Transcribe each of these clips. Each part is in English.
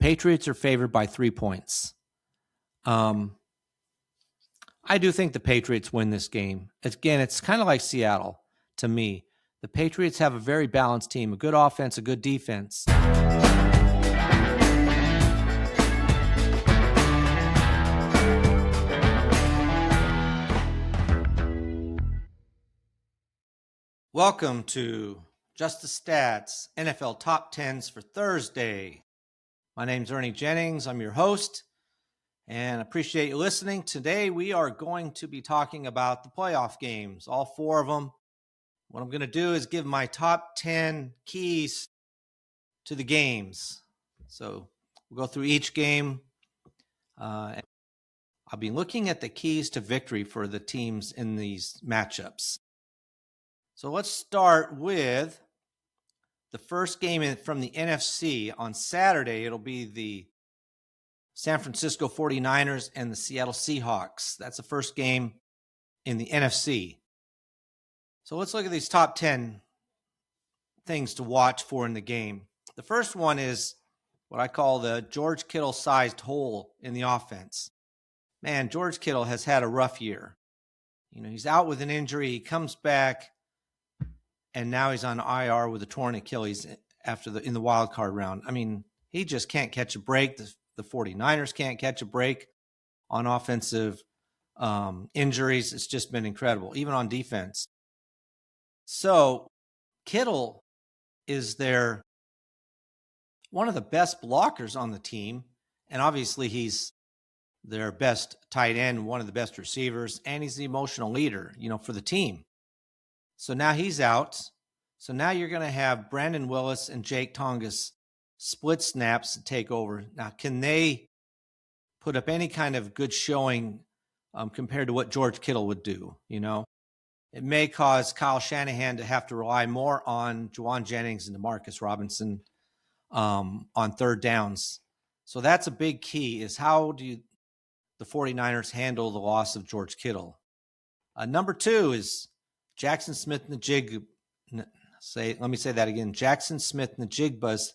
Patriots are favored by 3 points. I do think the Patriots win this game. Again, it's kind of like Seattle to me. The Patriots have a very balanced team, a good offense, a good defense. Welcome to Just the Stats, NFL Top 10's for Thursday. My name's Ernie Jennings. I'm your host, and appreciate you listening. Today, we are going to be talking about the playoff games, all 4 of them. What I'm going to do is give my top 10 keys to the games. So we'll go through each game. I'll be looking at the keys to victory for the teams in these matchups. So let's start with the first game from the NFC. On Saturday, it'll be the San Francisco 49ers and the Seattle Seahawks. That's the first game in the NFC. So let's look at these top 10 things to watch for in the game. The first one is what I call the George Kittle-sized hole in the offense. Man, George Kittle has had a rough year. You know, he's out with an injury. He comes back, and now he's on IR with a torn Achilles in the wild card round. I mean, he just can't catch a break. The 49ers can't catch a break on offensive injuries. It's just been incredible, even on defense. So Kittle is one of the best blockers on the team, and obviously he's their best tight end, one of the best receivers, and he's the emotional leader, for the team. So now he's out. So now you're going to have Brandon Willis and Jake Tongas split snaps and take over. Now, can they put up any kind of good showing compared to what George Kittle would do? It may cause Kyle Shanahan to have to rely more on Juwan Jennings and Demarcus Robinson on third downs. So that's a big key, is how do the 49ers handle the loss of George Kittle? Number 2 is Jackson Smith and the Jig. Let me say that again. Jackson Smith and the Jigbas.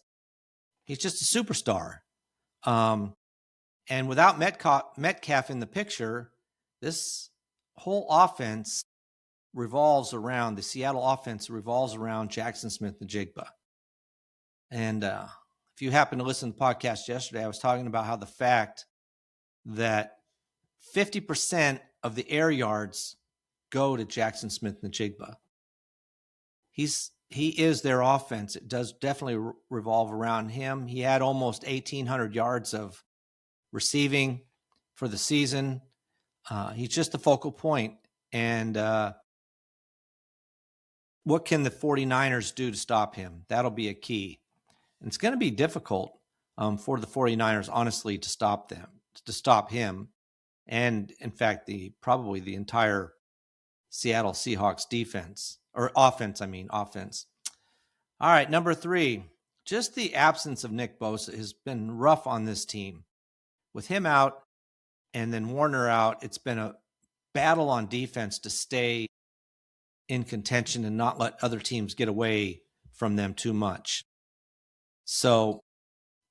He's just a superstar. And without Metcalf in the picture, this whole offense the Seattle offense revolves around Jackson Smith and Jigba. And if you happen to listen to the podcast yesterday, I was talking about how the fact that 50% of the air yards go to Jackson Smith and Jigba. He is their offense. It does definitely revolve around him. He had almost 1,800 yards of receiving for the season. He's just the focal point. And what can the 49ers do to stop him? That'll be a key. And it's going to be difficult for the 49ers, honestly, to stop him. And in fact, probably the entire Seattle Seahawks defense, or offense. All right, number 3, just the absence of Nick Bosa has been rough on this team. With him out and then Warner out, it's been a battle on defense to stay in contention and not let other teams get away from them too much. So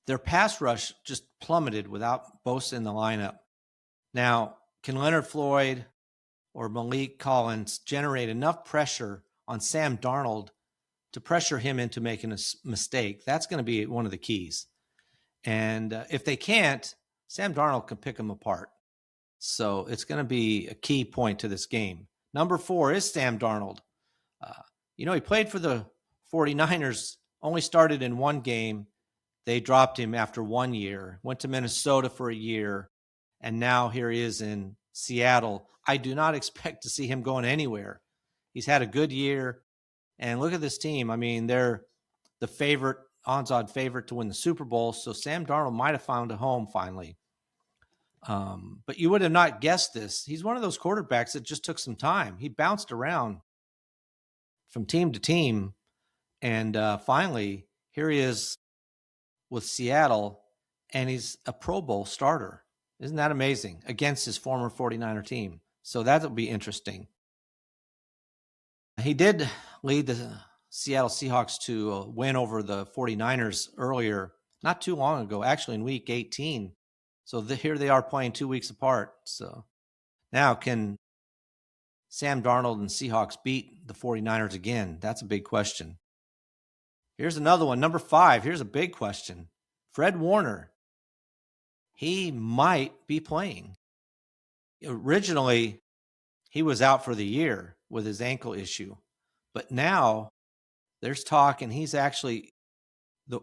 their pass rush just plummeted without Bosa in the lineup. Now, can Leonard Floyd or Malik Collins generate enough pressure on Sam Darnold to pressure him into making a mistake? That's going to be one of the keys. And if they can't, Sam Darnold can pick them apart. So it's going to be a key point to this game. Number 4 is Sam Darnold. He played for the 49ers, only started in one game. They dropped him after 1 year, went to Minnesota for a year, and now here he is in Seattle. I do not expect to see him going anywhere. He's had a good year. And look at this team. I mean, they're the odds-on favorite to win the Super Bowl. So Sam Darnold might have found a home finally. But you would have not guessed this. He's one of those quarterbacks that just took some time. He bounced around from team to team. And finally, here he is with Seattle, and he's a Pro Bowl starter. Isn't that amazing? Against his former 49er team. So that'll be interesting. He did lead the Seattle Seahawks to a win over the 49ers earlier not too long ago, actually in week 18. So here they are playing 2 weeks apart. So now can Sam Darnold and Seahawks beat the 49ers again? That's a big question. Here's another one. Number 5. Here's a big question. Fred Warner. He might be playing. Originally, he was out for the year with his ankle issue. But now there's talk, and he's actually, the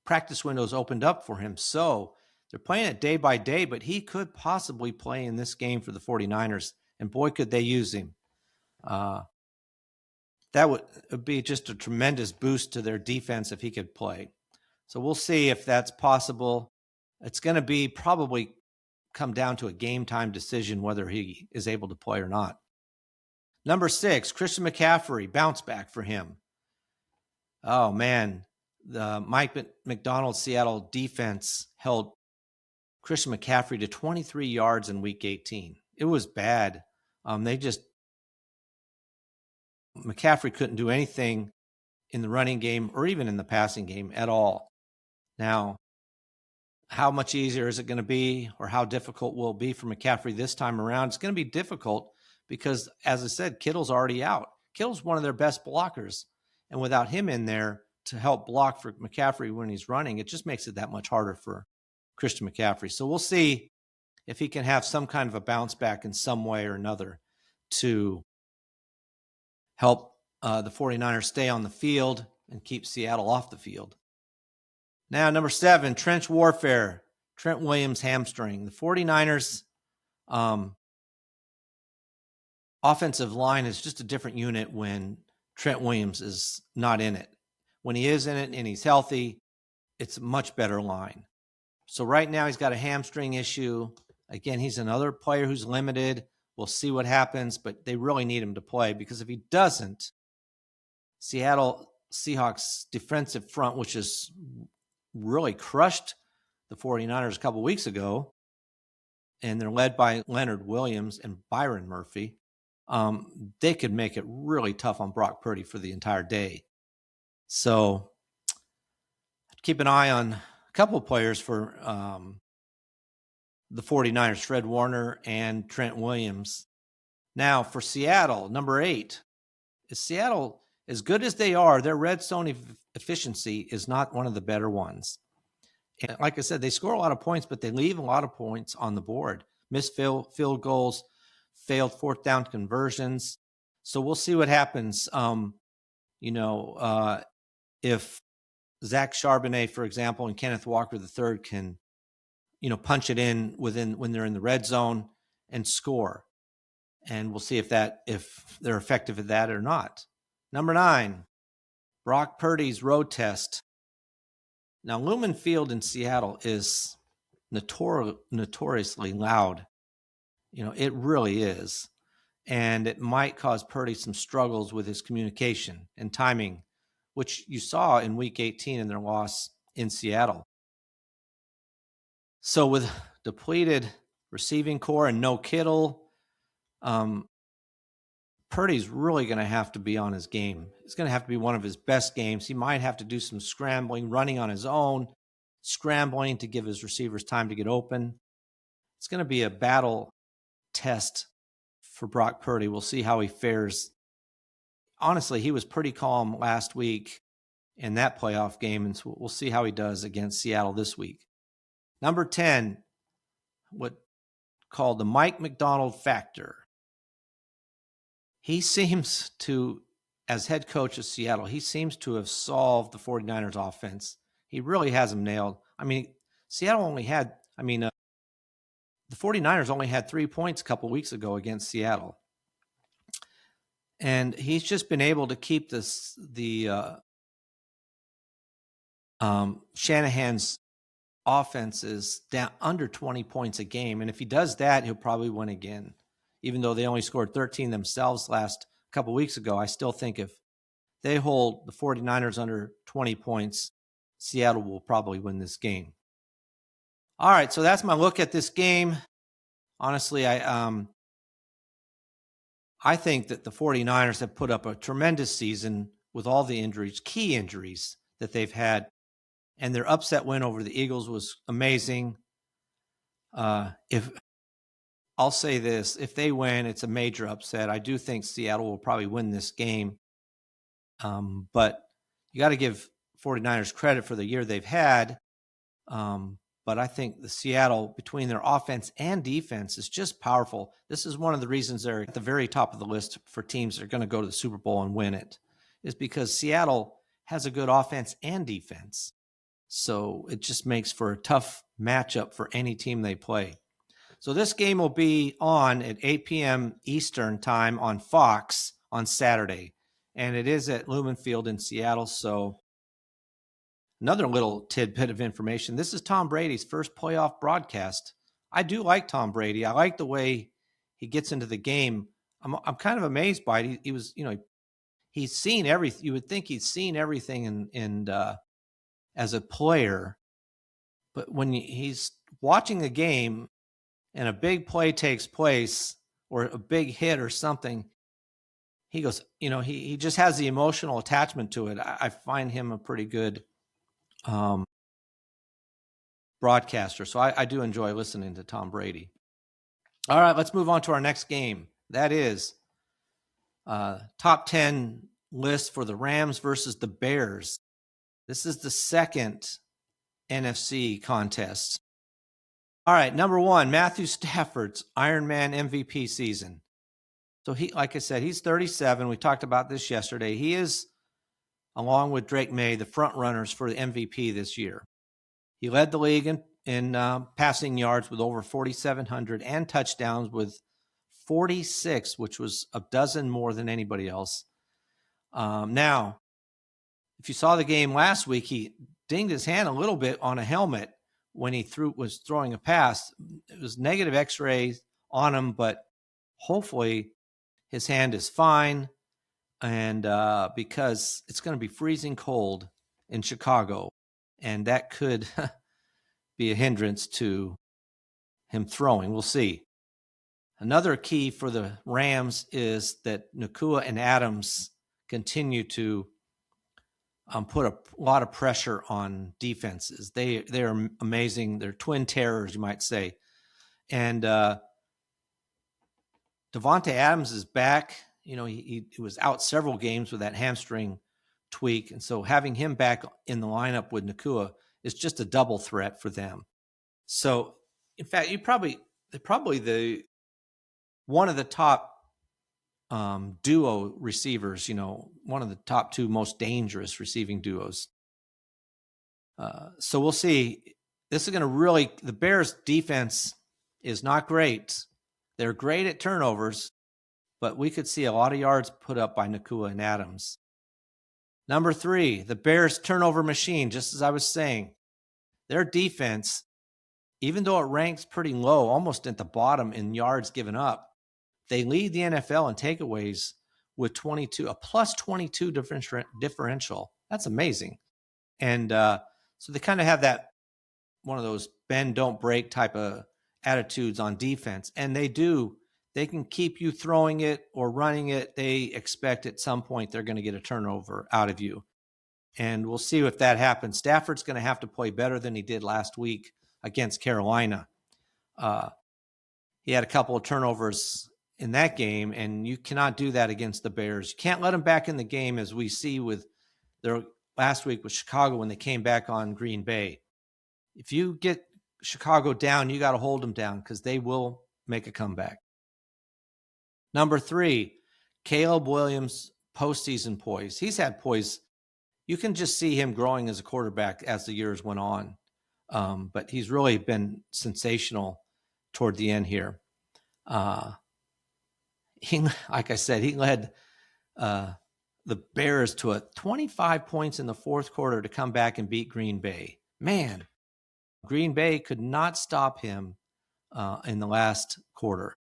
practice window's opened up for him. So they're playing it day by day, but he could possibly play in this game for the 49ers. And boy, could they use him. That would be just a tremendous boost to their defense if he could play. So we'll see if that's possible. It's going to be probably come down to a game time decision whether he is able to play or not. Number 6, Christian McCaffrey, bounce back for him. Oh, man. The Mike McDonald Seattle defense held Christian McCaffrey to 23 yards in week 18. It was bad. McCaffrey couldn't do anything in the running game or even in the passing game at all. Now, how much easier is it going to be, or how difficult will it be for McCaffrey this time around? It's going to be difficult because, as I said, Kittle's already out. Kittle's one of their best blockers. And without him in there to help block for McCaffrey when he's running, it just makes it that much harder for Christian McCaffrey. So we'll see if he can have some kind of a bounce back in some way or another to help the 49ers stay on the field and keep Seattle off the field. Now, number 7, trench warfare, Trent Williams hamstring. The 49ers offensive line is just a different unit when Trent Williams is not in it. When he is in it and he's healthy, it's a much better line. So right now he's got a hamstring issue. Again, he's another player who's limited. We'll see what happens, but they really need him to play because if he doesn't, Seattle Seahawks defensive front, which has really crushed the 49ers a couple weeks ago, and they're led by Leonard Williams and Byron Murphy, they could make it really tough on Brock Purdy for the entire day. So keep an eye on a couple of players for the 49ers, Fred Warner and Trent Williams. Now for Seattle, number 8. Is Seattle, as good as they are, their red zone efficiency is not one of the better ones. And like I said, they score a lot of points, but they leave a lot of points on the board. Missed field goals, failed fourth down conversions. So we'll see what happens. If Zach Charbonnet, for example, and Kenneth Walker III can, punch it in when they're in the red zone and score. And we'll see if they're effective at that or not. Number 9, Brock Purdy's road test. Now, Lumen Field in Seattle is notoriously loud. It really is. And it might cause Purdy some struggles with his communication and timing, which you saw in week 18 in their loss in Seattle. So with depleted receiving core and no Kittle, Purdy's really going to have to be on his game. It's going to have to be one of his best games. He might have to do some scrambling, running on his own, scrambling to give his receivers time to get open. It's going to be a battle test for Brock Purdy. We'll see how he fares. Honestly, he was pretty calm last week in that playoff game, and so we'll see how he does against Seattle this week. Number 10, what called the Mike McDonald factor. He seems to, as head coach of Seattle, he seems to have solved the 49ers offense. He really has them nailed. The 49ers only had 3 points a couple weeks ago against Seattle. And he's just been able to keep Shanahan's offenses down under 20 points a game. And if he does that, he'll probably win again. Even though they only scored 13 themselves last couple weeks ago, I still think if they hold the 49ers under 20 points, Seattle will probably win this game. All right, so that's my look at this game. Honestly, I think that the 49ers have put up a tremendous season with all the injuries, key injuries that they've had. and their upset win over the Eagles was amazing. If I'll say this, if they win, it's a major upset. I do think Seattle will probably win this game. But you got to give 49ers credit for the year they've had. But I think the Seattle, between their offense and defense, is just powerful. This is one of the reasons they're at the very top of the list for teams that are going to go to the Super Bowl and win it, is because Seattle has a good offense and defense. So it just makes for a tough matchup for any team they play. So this game will be on at 8 p.m. Eastern time on Fox on Saturday. And it is at Lumen Field in Seattle. So another little tidbit of information. This is Tom Brady's first playoff broadcast. I do like Tom Brady. I like the way he gets into the game. I'm kind of amazed by it. He was, he's seen everything. You would think he's seen everything as a player. But when he's watching a game and a big play takes place or a big hit or something, he goes, he just has the emotional attachment to it. I find him a pretty good broadcaster. So I do enjoy listening to Tom Brady. All right, let's move on to our next game. That is top 10 list for the Rams versus the Bears. This is the second NFC contest. All right, number one, Matthew Stafford's Ironman MVP season. So like I said, he's 37. We talked about this yesterday. He is, along with Drake May, the front runners for the MVP this year. He led the league in passing yards with over 4,700 and touchdowns with 46, which was a dozen more than anybody else. Now, if you saw the game last week, he dinged his hand a little bit on a helmet when he was throwing a pass. It was negative X-rays on him, but hopefully his hand is fine. And because it's going to be freezing cold in Chicago, and that could be a hindrance to him throwing. We'll see. Another key for the Rams is that Nakua and Adams continue to put a lot of pressure on defenses. They're amazing. They're twin terrors, you might say. And Devontae Adams is back. He was out several games with that hamstring tweak. And so having him back in the lineup with Nakua is just a double threat for them. So, in fact, they're probably one of the top duo receivers, one of the top two most dangerous receiving duos. So we'll see. This is going to the Bears defense is not great. They're great at turnovers, but we could see a lot of yards put up by Nakua and Adams. Number 3, the Bears turnover machine, just as I was saying. Their defense, even though it ranks pretty low, almost at the bottom in yards given up, they lead the NFL in takeaways with a plus 22 differential. That's amazing. And so they kind of have that one of those bend, don't break type of attitudes on defense. And they can keep you throwing it or running it. They expect at some point they're going to get a turnover out of you. And we'll see if that happens. Stafford's going to have to play better than he did last week against Carolina. He had a couple of turnovers in that game, and you cannot do that against the Bears. You can't let them back in the game, as we see with their last week with Chicago when they came back on Green Bay. If you get Chicago down, you got to hold them down because they will make a comeback. Number 3, Caleb Williams' postseason poise. He's had poise. You can just see him growing as a quarterback as the years went on. But he's really been sensational toward the end here. Like I said, he led the Bears to 25 points in the fourth quarter to come back and beat Green Bay. Man, Green Bay could not stop him in the last quarter.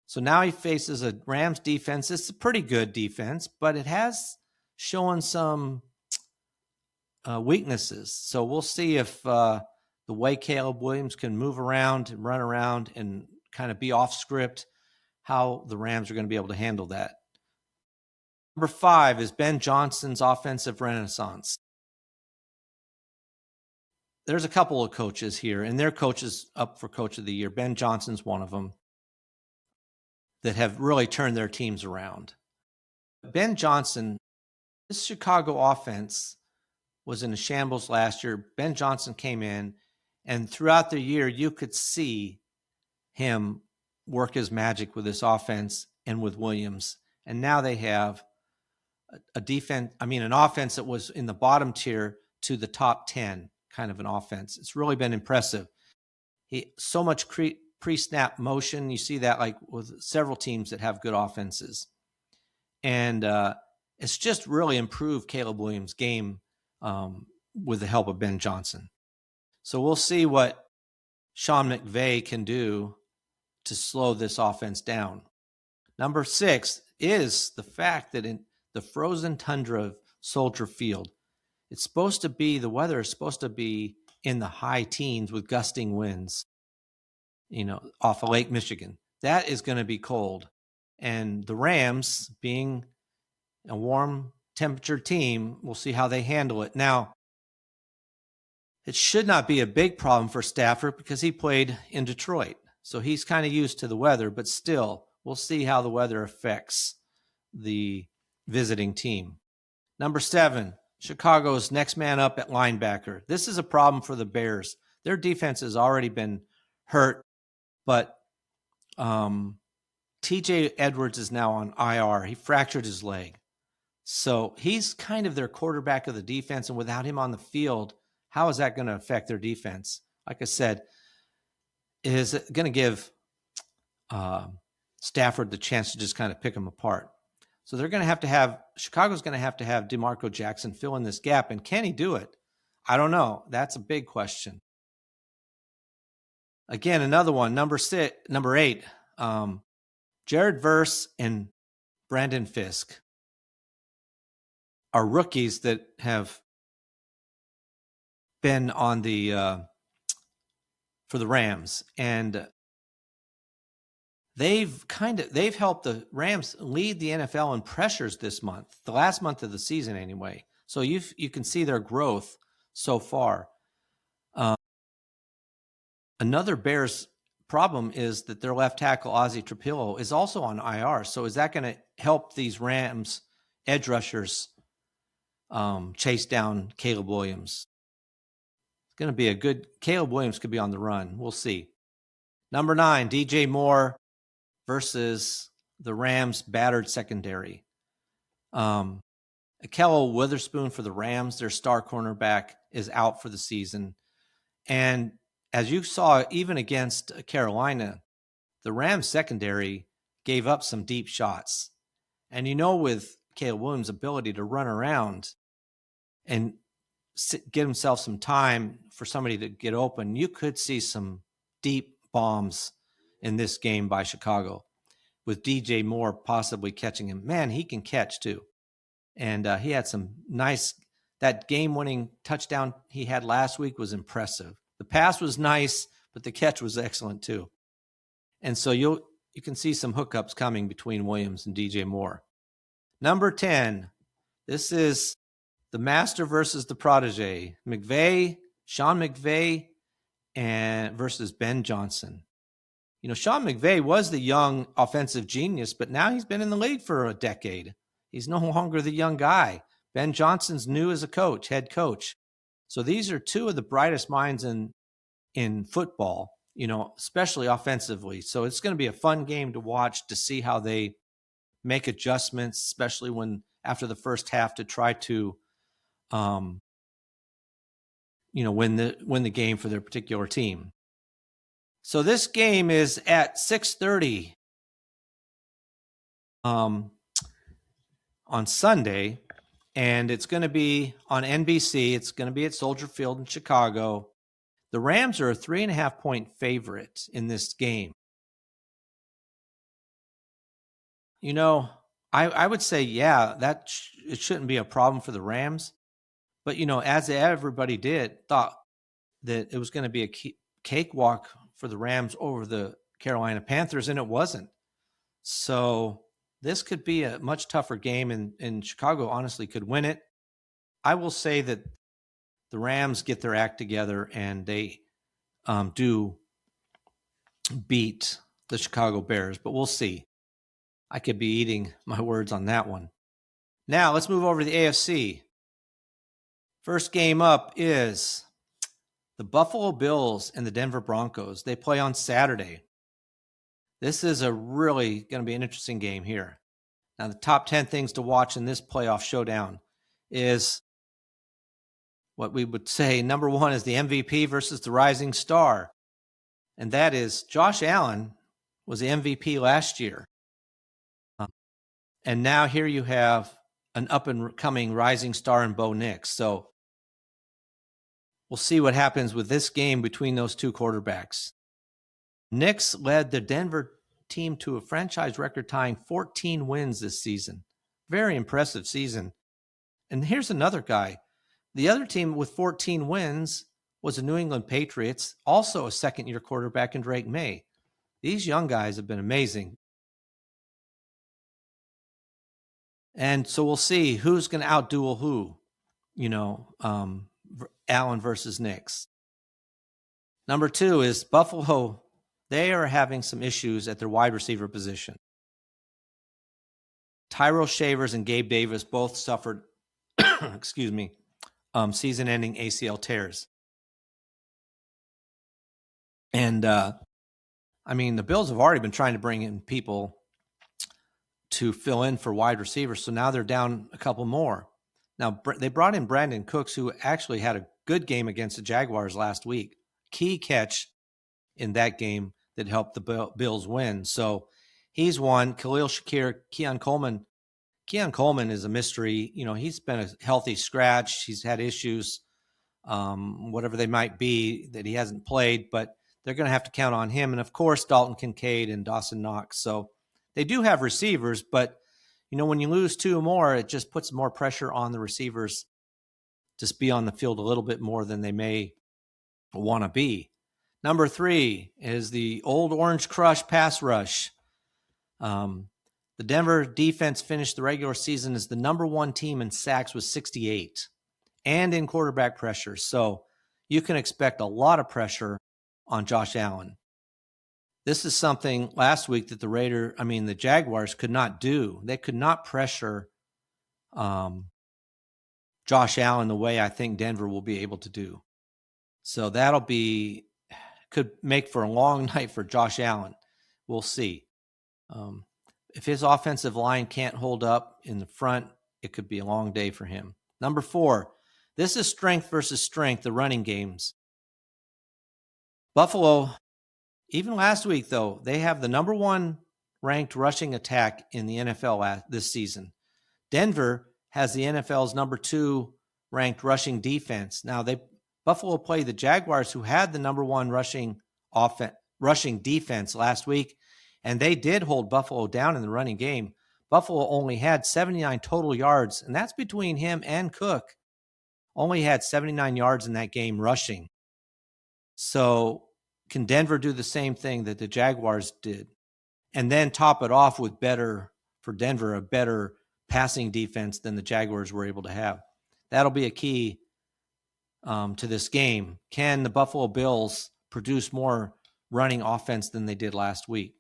So now he faces a Rams defense. It's a pretty good defense, but it has shown some weaknesses. So we'll see if the way Caleb Williams can move around and run around and kind of be off script, how the Rams are going to be able to handle that. Number 5 is Ben Johnson's offensive renaissance. there's a couple of coaches here, and their coaches up for Coach of the Year. Ben Johnson's one of them that have really turned their teams around. Ben Johnson, this Chicago offense was in a shambles last year. Ben Johnson came in, and throughout the year, you could see him work his magic with this offense and with Williams. And now they have an offense that was in the bottom tier to the top 10 kind of an offense. It's really been impressive. So much pre-snap motion. You see that like with several teams that have good offenses. And it's just really improved Caleb Williams' game with the help of Ben Johnson. So we'll see what Sean McVay can do to slow this offense down. Number 6 is the fact that in the frozen tundra of Soldier Field, the weather is supposed to be in the high teens with gusting winds, off of Lake Michigan. That is going to be cold. And the Rams, being a warm temperature team, we'll see how they handle it. Now, it should not be a big problem for Stafford because he played in Detroit. So he's kind of used to the weather, but still, we'll see how the weather affects the visiting team. Number 7, Chicago's next man up at linebacker. This is a problem for the Bears. Their defense has already been hurt, but TJ Edwards is now on IR. He fractured his leg. So he's kind of their quarterback of the defense, and without him on the field, how is that going to affect their defense? Like I said, is it going to give Stafford the chance to just kind of pick them apart? So they're going to have Chicago's going to have DeMarco Jackson fill in this gap. And can he do it? I don't know. That's a big question. Again, another one, number 8, Jared Verse and Brandon Fisk are rookies that have been on for the Rams, and they've helped the Rams lead the NFL in pressures this month, the last month of the season anyway. So you can see their growth so far. Another Bears problem is that their left tackle, Ozzie Trapillo, is also on IR. So is that going to help these Rams edge rushers chase down Caleb Williams? It's going to be Caleb Williams could be on the run. We'll see. Number 9, DJ Moore versus the Rams' battered secondary. Akello Witherspoon for the Rams, their star cornerback, is out for the season. And as you saw, even against Carolina, the Rams secondary gave up some deep shots. And with Caleb Williams' ability to run around and get himself some time for somebody to get open, you could see some deep bombs in this game by Chicago, with DJ Moore possibly catching him. Man, he can catch too. And he had some that game-winning touchdown he had last week was impressive. The pass was nice, but the catch was excellent too. And so you can see some hookups coming between Williams and DJ Moore. Number 10, this is the master versus the protege. Sean McVay, versus Ben Johnson. Sean McVay was the young offensive genius, but now he's been in the league for a decade. He's no longer the young guy. Ben Johnson's new as a head coach. So these are two of the brightest minds in football, especially offensively. So it's going to be a fun game to watch to see how they make adjustments, especially after the first half, to try to, win the game for their particular team. So this game is at 6:30 on Sunday, and it's going to be on NBC. It's going to be at Soldier Field in Chicago. The Rams are a 3.5-point favorite in this game. I would say, it shouldn't be a problem for the Rams. But, as everybody thought that it was going to be a cakewalk for the Rams over the Carolina Panthers, and it wasn't. So this could be a much tougher game, and Chicago honestly could win it. I will say that the Rams get their act together and they do beat the Chicago Bears, but we'll see. I could be eating my words on that one. Now let's move over to the AFC. First game up is the Buffalo Bills and the Denver Broncos. They play on Saturday. This is a really going to be an interesting game here. Now, the top 10 things to watch in this playoff showdown is what we would say number one is the MVP versus the rising star. And that is Josh Allen was the MVP last year. And now here you have an up-and-coming rising star in Bo Nix. So we'll see what happens with this game between those two quarterbacks. Nix led the Denver team to a franchise record-tying 14 wins this season. Very impressive season. And here's another guy. The other team with 14 wins was the New England Patriots, also a second-year quarterback in Drake May. These young guys have been amazing. And so we'll see who's going to outduel who, Allen versus Nix. Number two is Buffalo. They are having some issues at their wide receiver position. Tyrell Shavers and Gabe Davis both suffered, season-ending ACL tears. And, the Bills have already been trying to bring in people to fill in for wide receivers, so now they're down a couple more. Now, they brought in Brandon Cooks, who actually had a good game against the Jaguars last week. Key catch in that game that helped the Bills win. So he's one. Khalil Shakir, Keon Coleman. Keon Coleman is a mystery. He's been a healthy scratch. He's had issues, whatever they might be, that he hasn't played, but they're going to have to count on him. And, of course, Dalton Kincaid and Dawson Knox. So they do have receivers, but, when you lose two more, it just puts more pressure on the receivers to be on the field a little bit more than they may want to be. Number three is the Old Orange Crush pass rush. The Denver defense finished the regular season as the number one team in sacks with 68 and in quarterback pressure. So you can expect a lot of pressure on Josh Allen. This is something last week that the Jaguars could not do. They could not pressure Josh Allen the way I think Denver will be able to do. So could make for a long night for Josh Allen. We'll see. If his offensive line can't hold up in the front, it could be a long day for him. Number four, this is strength versus strength, the running games. Buffalo, even last week, though, they have the number one ranked rushing attack in the NFL this season. Denver has the NFL's number two ranked rushing defense. Now, Buffalo played the Jaguars, who had the number one rushing defense last week, and they did hold Buffalo down in the running game. Buffalo only had 79 total yards, and that's between him and Cook. Only had 79 yards in that game rushing. So can Denver do the same thing that the Jaguars did? And then top it off with a better passing defense than the Jaguars were able to have. That'll be a key to this game. Can the Buffalo Bills produce more running offense than they did last week?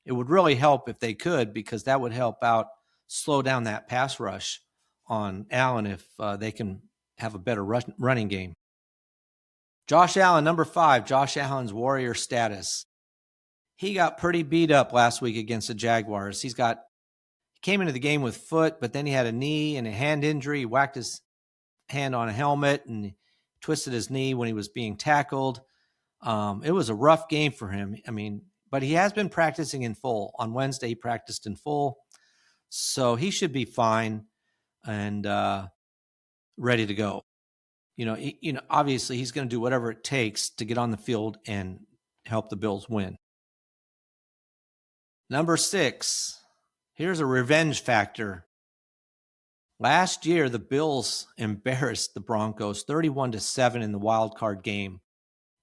It would really help if they could, because that would help out slow down that pass rush on Allen if they can have a better running game. Josh Allen, number five, Josh Allen's warrior status. He got pretty beat up last week against the Jaguars. He came into the game with foot, but then he had a knee and a hand injury. He whacked his hand on a helmet and twisted his knee when he was being tackled. It was a rough game for him. But he has been practicing in full. On Wednesday, he practiced in full. So he should be fine and ready to go. Obviously he's going to do whatever it takes to get on the field and help the Bills win. Number six, here's a revenge factor. Last year, the Bills embarrassed the Broncos 31-7 in the wild card game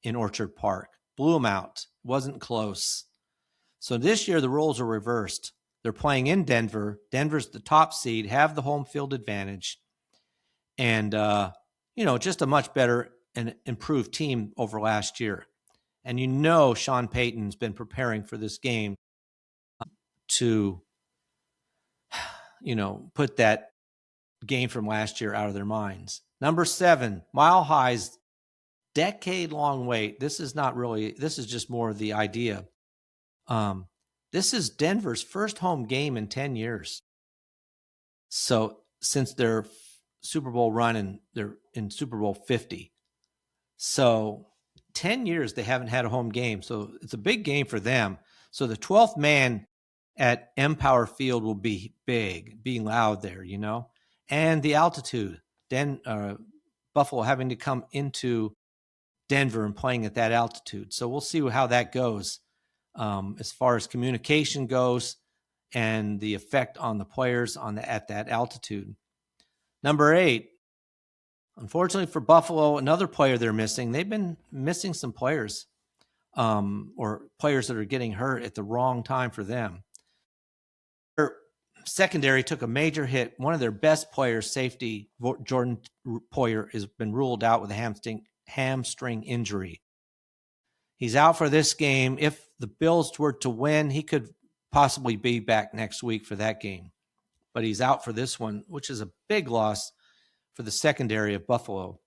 in Orchard Park. Blew them out. Wasn't close. So this year, the roles are reversed. They're playing in Denver. Denver's the top seed, have the home field advantage. And, just a much better and improved team over last year. And Sean Payton's been preparing for this game to, put that game from last year out of their minds. Number 7, Mile High's decade-long wait. This is just more of the idea. This is Denver's first home game in 10 years. So since their Super Bowl run and they're in Super Bowl 50. So 10 years they haven't had a home game. So it's a big game for them. So the 12th man at Empower Field will be big, being loud there, and the altitude. Buffalo having to come into Denver and playing at that altitude. So we'll see how that goes as far as communication goes and the effect on the players at that altitude. Number 8, unfortunately for Buffalo, another player they're missing. They've been missing some players or players that are getting hurt at the wrong time for them. Their secondary took a major hit. One of their best players, safety, Jordan Poyer, has been ruled out with a hamstring injury. He's out for this game. If the Bills were to win, he could possibly be back next week for that game. But he's out for this one, which is a big loss for the secondary of Buffalo.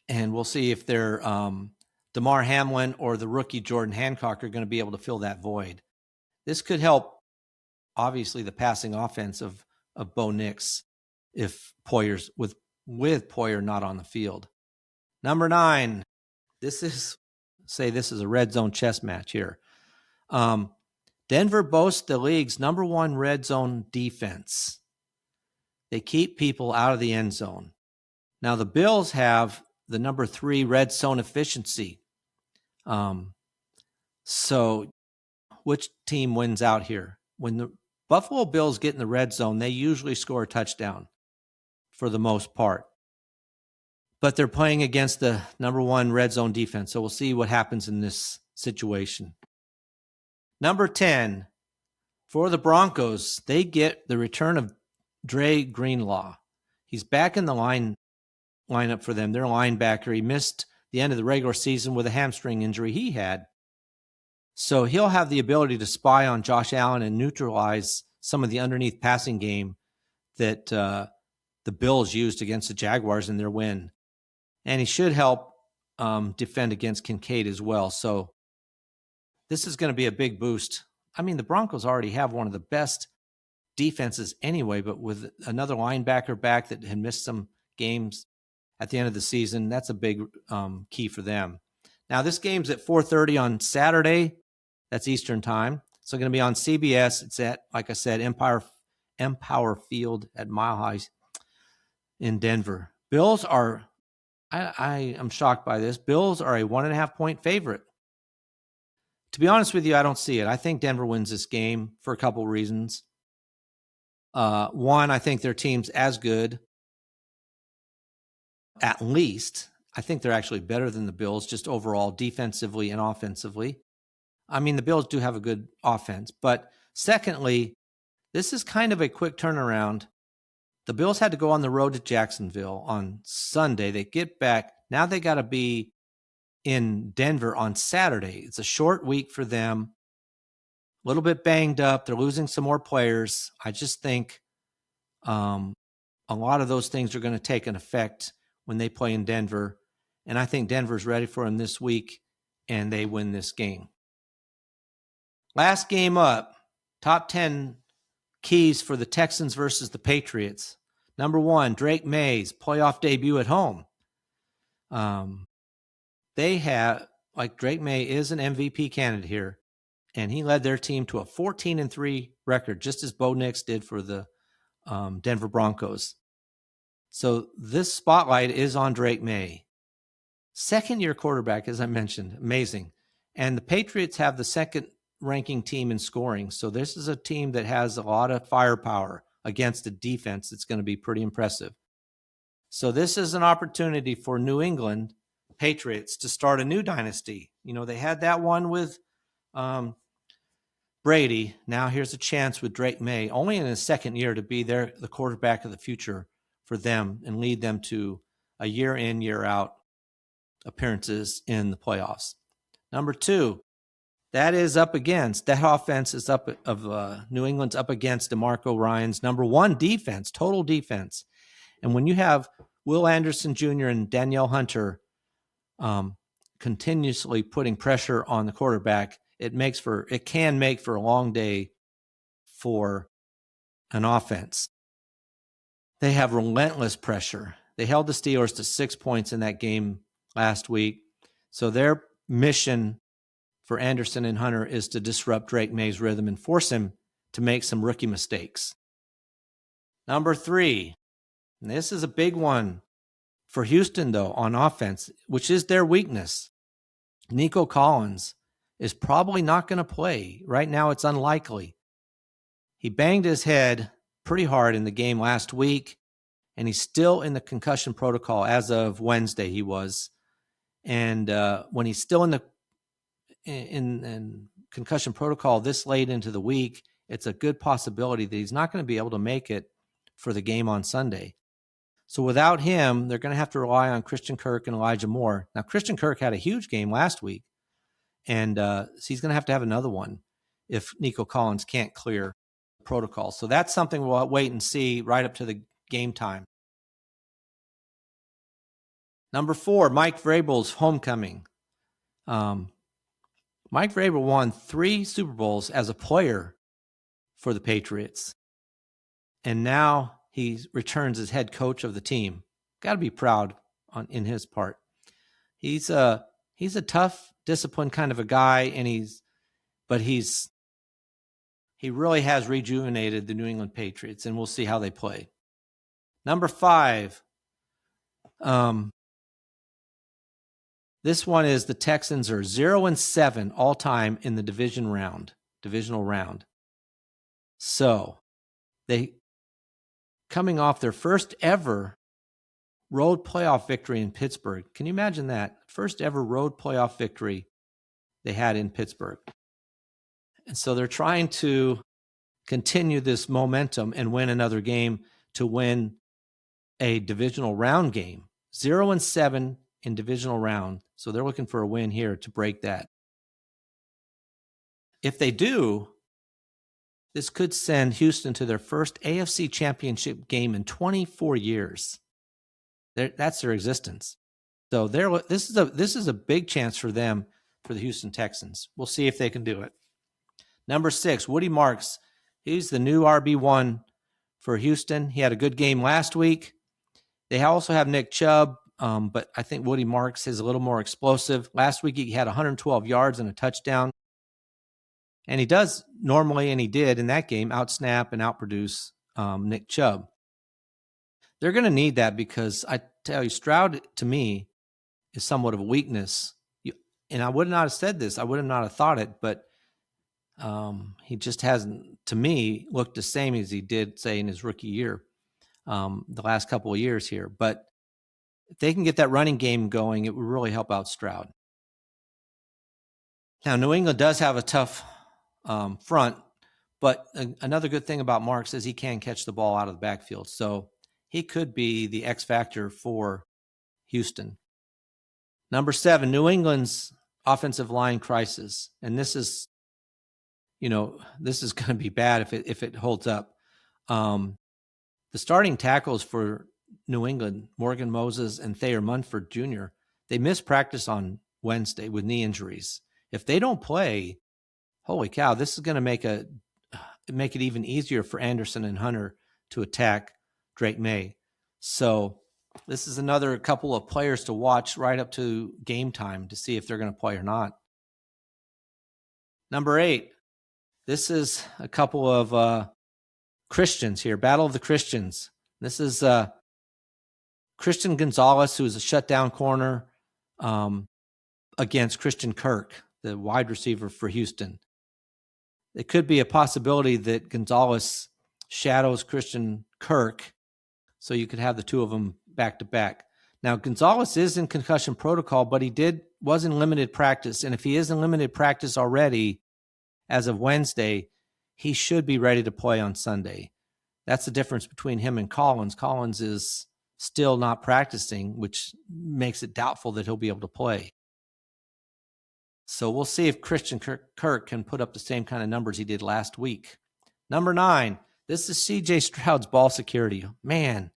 And we'll see if they're Damar Hamlin or the rookie Jordan Hancock are going to be able to fill that void. This could help, obviously, the passing offense of Bo Nix if Poyer's with Poyer not on the field. Number 9, this is a red zone chess match here. Denver boasts the league's number 1 red zone defense. They keep people out of the end zone. Now the Bills have the number 3 red zone efficiency. So which team wins out here? When the Buffalo Bills get in the red zone, they usually score a touchdown for the most part. But they're playing against the number 1 red zone defense. So we'll see what happens in this situation. Number 10, for the Broncos, they get the return of Dre Greenlaw. He's back in the lineup for them. Their linebacker. He missed the end of the regular season with a hamstring injury he had. So he'll have the ability to spy on Josh Allen and neutralize some of the underneath passing game that the Bills used against the Jaguars in their win. And he should help defend against Kincaid as well. So this is going to be a big boost. I mean, the Broncos already have one of the best defenses anyway, but with another linebacker back that had missed some games at the end of the season, that's a big key for them. Now, this game's at 4:30 on Saturday. That's Eastern time. So going to be on CBS. It's at, like I said, Empower Field at Mile High in Denver. Bills are, I am shocked by this. Bills are a 1.5 point favorite. To be honest with you, I don't see it. I think Denver wins this game for a couple reasons. One, I think their team's as good. At least, I think they're actually better than the Bills, just overall defensively and offensively. I mean, the Bills do have a good offense. But secondly, this is kind of a quick turnaround. The Bills had to go on the road to Jacksonville on Sunday. They get back. Now they got to be in Denver on Saturday. It's a short week for them. A little bit banged up. They're losing some more players. I just think a lot of those things are going to take an effect when they play in Denver. And I think Denver's ready for them this week, and they win this game. Last game up, top 10 keys for the Texans versus the Patriots. Number 1, Drake May's playoff debut at home. They have, Drake May is an MVP candidate here, and he led their team to a 14-3 record, just as Bo Nix did for the Denver Broncos. So this spotlight is on Drake May. Second-year quarterback, as I mentioned, amazing. And the Patriots have the second-ranking team in scoring. So this is a team that has a lot of firepower against a defense that's going to be pretty impressive. So this is an opportunity for New England Patriots to start a new dynasty. They had that one with Brady. Now here's a chance with Drake May, only in his second year, to be the quarterback of the future for them and lead them to a year in, year out appearances in the playoffs. Number 2, that offense is up of New England's up against DeMarco Ryans' number 1 defense, total defense. And when you have Will Anderson Jr. and Danielle Hunter continuously putting pressure on the quarterback, it can make for a long day for an offense. They have relentless pressure. They held the Steelers to 6 points in that game last week. So their mission for Anderson and Hunter is to disrupt Drake May's rhythm and force him to make some rookie mistakes. Number 3, and this is a big one for Houston, though, on offense, which is their weakness. Nico Collins is probably not going to play. Right now, it's unlikely. He banged his head pretty hard in the game last week, and he's still in the concussion protocol as of Wednesday. He was, and when he's still in the in concussion protocol this late into the week, it's a good possibility that he's not going to be able to make it for the game on Sunday. So without him, they're going to have to rely on Christian Kirk and Elijah Moore. Now, Christian Kirk had a huge game last week, and he's going to have another one if Nico Collins can't clear the protocol. So that's something we'll wait and see right up to the game time. Number 4, Mike Vrabel's homecoming. Mike Vrabel won 3 Super Bowls as a player for the Patriots, and now he returns as head coach of the team. Got to be proud in his part. He's a tough, disciplined kind of a guy, and he really has rejuvenated the New England Patriots, and we'll see how they play. Number 5, this one is the Texans are 0-7 all time in the divisional round. So they coming off their first ever road playoff victory in Pittsburgh. Can you imagine that? First ever road playoff victory they had in Pittsburgh. And so they're trying to continue this momentum and win another game to win a divisional round game. 0-7 in divisional round. So they're looking for a win here to break that. If they do, this could send Houston to their first AFC championship game in 24 years. That's their existence. So this is a big chance for them, for the Houston Texans. We'll see if they can do it. Number 6, Woody Marks. He's the new RB1 for Houston. He had a good game last week. They also have Nick Chubb, but I think Woody Marks is a little more explosive. Last week he had 112 yards and a touchdown. And he does normally, and he did in that game, outsnap and outproduce Nick Chubb. They're going to need that because I tell you, Stroud, to me, is somewhat of a weakness. And I would not have said this. I would not have thought it, but he just hasn't, to me, looked the same as he did, say, in his rookie year, the last couple of years here. But if they can get that running game going, it would really help out Stroud. Now, New England does have a tough front, but another good thing about Marks is he can catch the ball out of the backfield. So he could be the X factor for Houston. Number 7, New England's offensive line crisis. And this is going to be bad if it holds up. The starting tackles for New England, Morgan Moses and Thayer Munford Jr., they missed practice on Wednesday with knee injuries. If they don't play, holy cow, this is going to make it even easier for Anderson and Hunter to attack Drake May. So this is another couple of players to watch right up to game time to see if they're going to play or not. Number 8, this is a couple of Christians here, Battle of the Christians. This is Christian Gonzalez, who is a shutdown corner, against Christian Kirk, the wide receiver for Houston. It could be a possibility that Gonzalez shadows Christian Kirk, so you could have the two of them back to back. Now, Gonzalez is in concussion protocol, but he was in limited practice. And if he is in limited practice already as of Wednesday, he should be ready to play on Sunday. That's the difference between him and Collins. Collins is still not practicing, which makes it doubtful that he'll be able to play. So we'll see if Christian Kirk can put up the same kind of numbers he did last week. Number 9, this is C.J. Stroud's ball security. Man,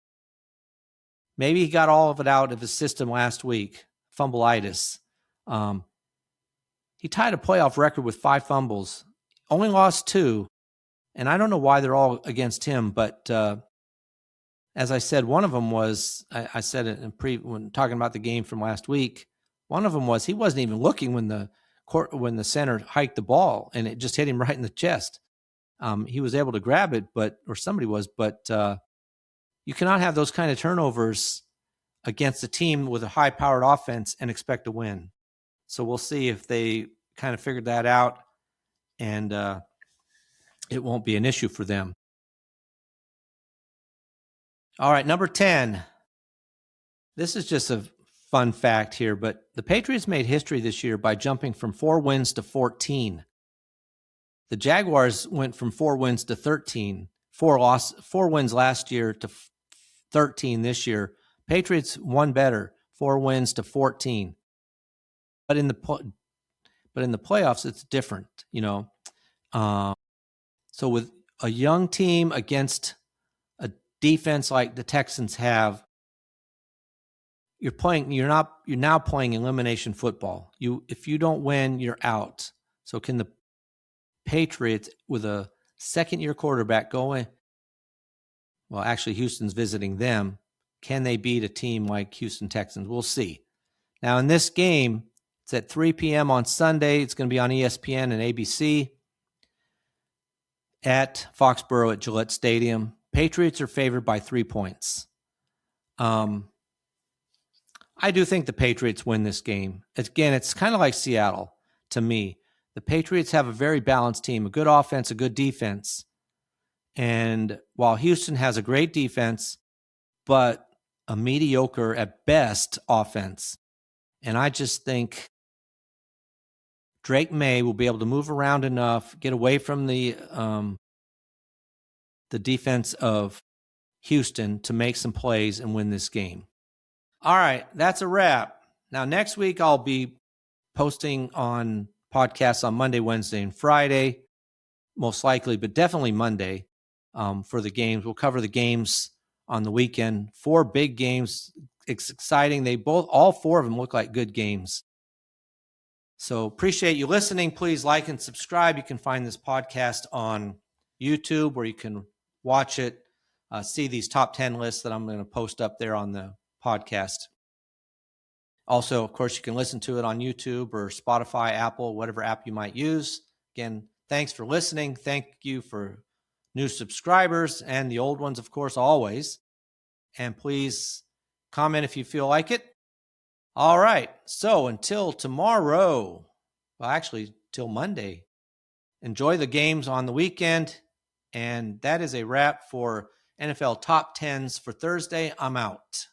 maybe he got all of it out of his system last week, fumbleitis. He tied a playoff record with 5 fumbles, only lost 2, and I don't know why they're all against him, but as I said, one of them was, I said it when talking about the game from last week, one of them was he wasn't even looking when the center hiked the ball, and it just hit him right in the chest. He was able to grab it, or somebody was, but you cannot have those kind of turnovers against a team with a high-powered offense and expect to win. So we'll see if they kind of figured that out, and it won't be an issue for them. All right, number 10. This is just a fun fact here, but the Patriots made history this year by jumping from 4 wins to 14. The Jaguars went from 4 wins to 13. 4 wins last year to 13 this year. Patriots won better, 4 wins to 14. But in the playoffs, it's different, you know. So with a young team against a defense like the Texans have, you're now playing elimination football. If you don't win, you're out. So can the Patriots, with a second-year quarterback going, well, actually Houston's visiting them, can they beat a team like Houston Texans? We'll see. Now in this game, it's at 3 p.m. on Sunday. It's going to be on ESPN and ABC at Foxborough at Gillette Stadium. Patriots are favored by 3 points. I do think the Patriots win this game. Again, it's kind of like Seattle to me. The Patriots have a very balanced team, a good offense, a good defense. And while Houston has a great defense, but a mediocre at best offense. And I just think Drake May will be able to move around enough, get away from the defense of Houston to make some plays and win this game. All right, that's a wrap. Now, next week I'll be posting on podcasts on Monday, Wednesday, and Friday, most likely, but definitely Monday for the games. We'll cover the games on the weekend. 4 big games. It's exciting. All 4 of them look like good games. So appreciate you listening. Please like and subscribe. You can find this podcast on YouTube, where you can watch it, see these top 10 lists that I'm going to post up there on the podcast. Also, of course, you can listen to it on YouTube or Spotify, Apple, whatever app you might use. Again, thanks for listening. Thank you for new subscribers and the old ones, of course, always. And please comment if you feel like it. All right. So until tomorrow, well, actually, till Monday, enjoy the games on the weekend. And that is a wrap for NFL Top 10s for Thursday. I'm out.